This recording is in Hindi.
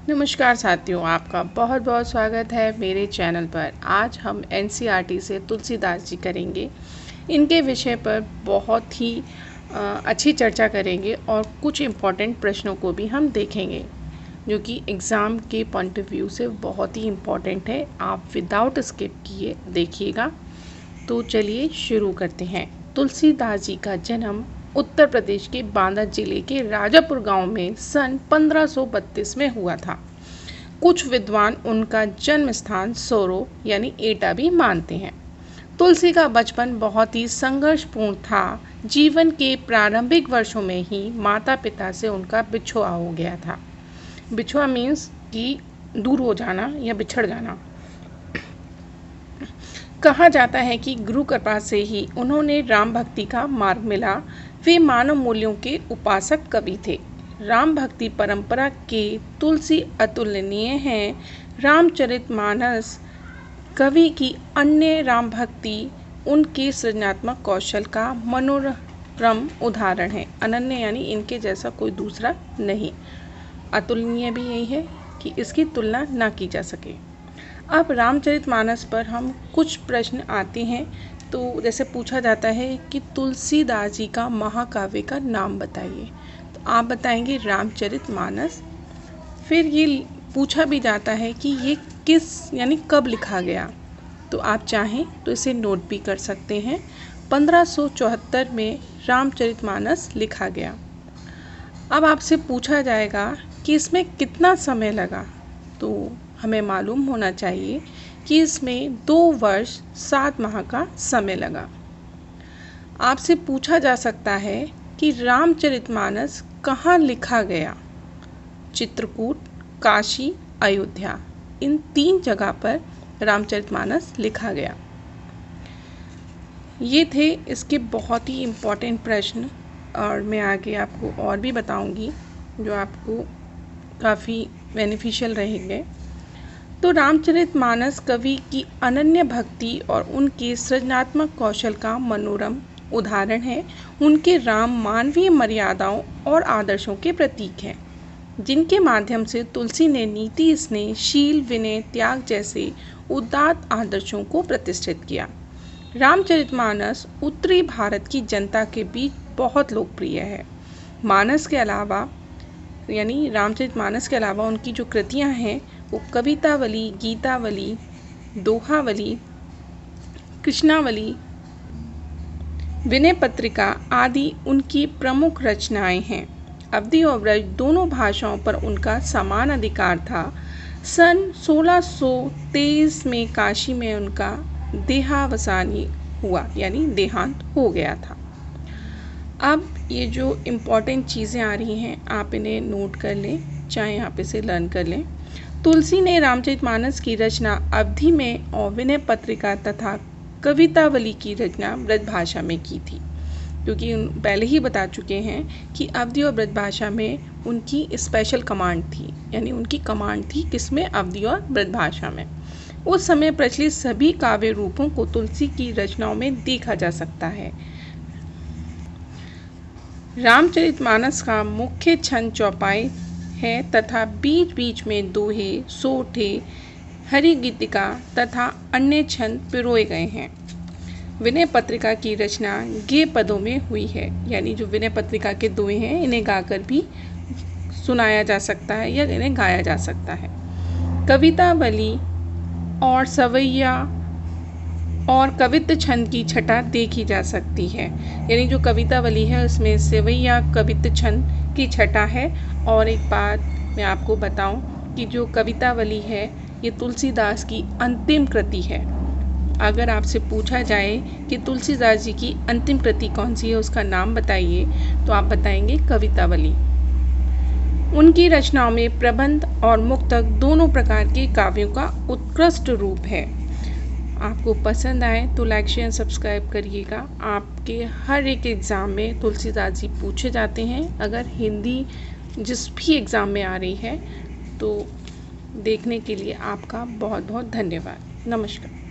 नमस्कार साथियों, आपका बहुत बहुत स्वागत है मेरे चैनल पर। आज हम एनसीईआरटी से तुलसीदास जी करेंगे। इनके विषय पर बहुत ही अच्छी चर्चा करेंगे और कुछ इम्पॉर्टेंट प्रश्नों को भी हम देखेंगे जो कि एग्ज़ाम के पॉइंट ऑफ व्यू से बहुत ही इम्पॉर्टेंट है। आप विदाउट स्किप किए देखिएगा। तो चलिए शुरू करते हैं। तुलसीदास जी का जन्म उत्तर प्रदेश के बांदा जिले के राजापुर गांव में सन 1532 में हुआ था। कुछ विद्वान उनका जन्म स्थान सोरो यानी एटा भी मानते हैं। तुलसी का बचपन बहुत ही संघर्षपूर्ण था। जीवन के प्रारंभिक वर्षों में ही माता पिता से उनका बिछुआ हो गया था। बिछुआ मीन्स कि दूर हो जाना या बिछड़ जाना। कहा जाता है कि गुरु कृपा से ही उन्होंने राम भक्ति का मार्ग मिला। वे मानव मूल्यों के उपासक कवि थे। राम भक्ति परंपरा के तुलसी अतुलनीय हैं। रामचरितमानस कवि की अन्य राम भक्ति उनके सृजनात्मक कौशल का मनोरम उदाहरण है। अनन्य यानी इनके जैसा कोई दूसरा नहीं। अतुलनीय भी यही है कि इसकी तुलना ना की जा सके। अब रामचरितमानस पर हम कुछ प्रश्न आते हैं। तो जैसे पूछा जाता है कि तुलसीदास जी का महाकाव्य का नाम बताइए, तो आप बताएंगे रामचरितमानस। फिर ये पूछा भी जाता है कि ये किस यानी कब लिखा गया, तो आप चाहें तो इसे नोट भी कर सकते हैं। 1574 में रामचरितमानस लिखा गया। अब आपसे पूछा जाएगा कि इसमें कितना समय लगा, तो हमें मालूम होना चाहिए कि इसमें 2 वर्ष 7 माह का समय लगा। आपसे पूछा जा सकता है कि रामचरितमानस कहाँ लिखा गया। चित्रकूट, काशी, अयोध्या, इन 3 जगह पर रामचरितमानस लिखा गया। ये थे इसके बहुत ही इम्पोर्टेंट प्रश्न और मैं आगे आपको और भी बताऊंगी जो आपको काफ़ी बेनिफिशियल रहेंगे। तो रामचरितमानस कवि की अनन्य भक्ति और उनके सृजनात्मक कौशल का मनोरम उदाहरण है। उनके राम मानवीय मर्यादाओं और आदर्शों के प्रतीक हैं, जिनके माध्यम से तुलसी ने नीति, स्नेह, शील, विनय, त्याग जैसे उदात्त आदर्शों को प्रतिष्ठित किया। रामचरितमानस उत्तरी भारत की जनता के बीच बहुत लोकप्रिय है। मानस के अलावा यानी रामचरितमानस के अलावा उनकी जो कृतियाँ हैं वो कवितावली, गीतावली, दोहावली, कृष्णावली, विनय पत्रिका आदि उनकी प्रमुख रचनाएं हैं। अवधी और ब्रज दोनों भाषाओं पर उनका समान अधिकार था। सन 1623 में काशी में उनका देहावसानी हुआ यानी देहांत हो गया था। अब ये जो इम्पॉर्टेंट चीज़ें आ रही हैं आप इन्हें नोट कर लें, चाहे आप इसे लर्न कर लें। तुलसी ने रामचरितमानस की रचना अवधी में और विनय पत्रिका तथा कवितावली की रचना ब्रज भाषा में की थी, क्योंकि पहले ही बता चुके हैं कि अवधी और ब्रज भाषा में उनकी स्पेशल कमांड थी, यानी उनकी कमांड थी किसमें, अवधी और ब्रज भाषा में। उस समय प्रचलित सभी काव्य रूपों को तुलसी की रचनाओं में देखा जा सकता है। रामचरितमानस का मुख्य छंद चौपाई है तथा बीच बीच में दोहे, सोठे, हरिगीतिका तथा अन्य छंद पिरोए गए हैं। विनय पत्रिका की रचना गेय पदों में हुई है, यानी जो विनय पत्रिका के दोहे हैं इन्हें गाकर भी सुनाया जा सकता है या इन्हें गाया जा सकता है। कवितावली और सवैया और कवित्त छंद की छटा देखी जा सकती है, यानी जो कवितावली है उसमें सवैया कवित्त छंद की छटा है। और एक बात मैं आपको बताऊं कि जो कवितावली है ये तुलसीदास की अंतिम कृति है। अगर आपसे पूछा जाए कि तुलसीदास जी की अंतिम कृति कौन सी है, उसका नाम बताइए, तो आप बताएंगे कवितावली। उनकी रचनाओं में प्रबंध और मुक्तक दोनों प्रकार के काव्यों का उत्कृष्ट रूप है। आपको पसंद आए तो लाइक, शेयर, सब्सक्राइब करिएगा। आपके हर एक एग्ज़ाम में तुलसीदास जी पूछे जाते हैं। अगर हिंदी जिस भी एग्ज़ाम में आ रही है तो देखने के लिए आपका बहुत बहुत धन्यवाद। नमस्कार।